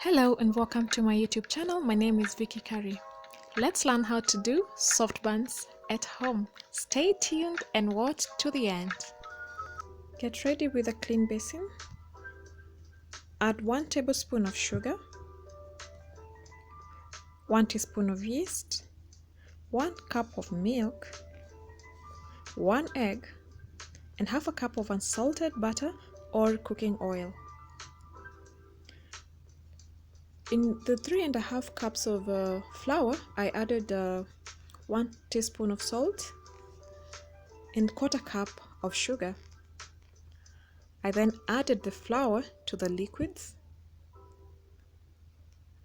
Hello and welcome to my YouTube channel. My name is V-qie. Let's learn how to do soft buns at home. Stay tuned and watch to the end. Get ready with a clean basin. Add 1 tablespoon of sugar, 1 teaspoon of yeast, 1 cup of milk, 1 egg, and half a cup of unsalted butter or cooking oil. In the 3.5 cups of flour, I added 1 teaspoon of salt and 1/4 cup of sugar. I then added the flour to the liquids,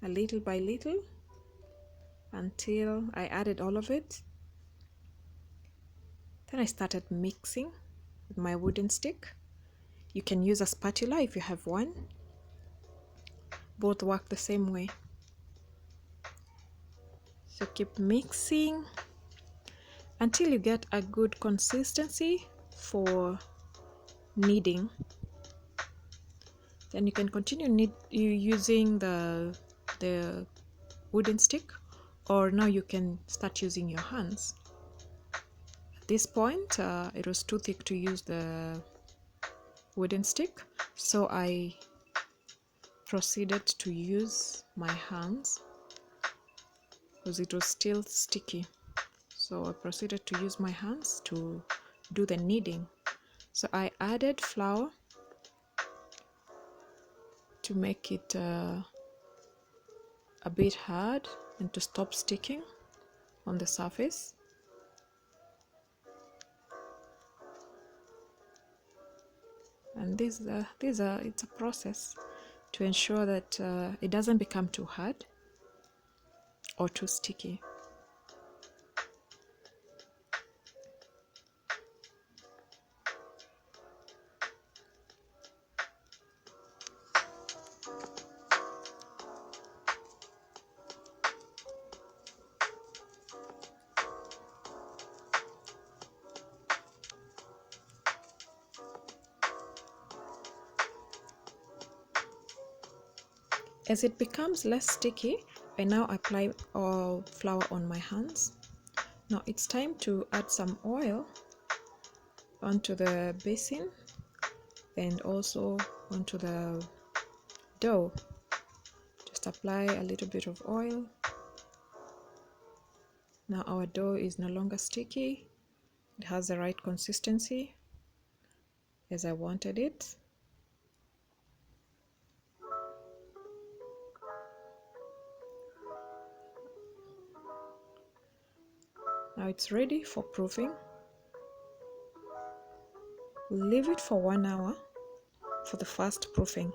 little by little, until I added all of it. Then I started mixing with my wooden stick. You can use a spatula if you have one. Both work the same way. So keep mixing until you get a good consistency for kneading. Then you can continue using the wooden stick, or now you can start using your hands. At this point it was too thick to use the wooden stick, so I proceeded to use my hands because it was still sticky. So I proceeded to use my hands to do the kneading. So I added flour to make it a bit hard and to stop sticking on the surface. And it's a process to ensure that it doesn't become too hard or too sticky. As it becomes less sticky, I now apply flour on my hands. Now it's time to add some oil onto the basin and also onto the dough. Just apply a little bit of oil. Now our dough is no longer sticky. It has the right consistency as I wanted it. Now it's ready for proofing. We'll leave it for 1 hour for the first proofing.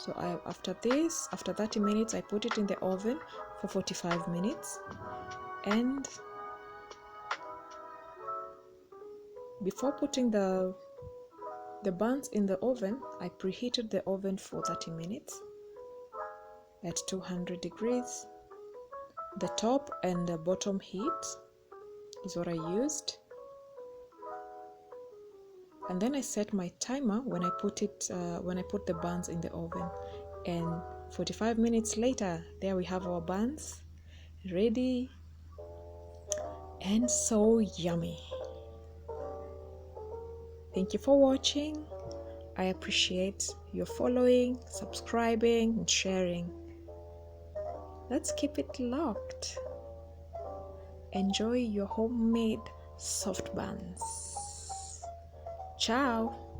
So after 30 minutes, I put it in the oven for 45 minutes. And before putting the buns in the oven, I preheated the oven for 30 minutes at 200 degrees. The top and the bottom heat is what I used. And then I set my timer when I put the buns in the oven. And 45 minutes later, there we have our buns ready and so yummy. Thank you for watching. I appreciate your following, subscribing, and sharing. Let's keep it locked. Enjoy your homemade soft buns. Ciao.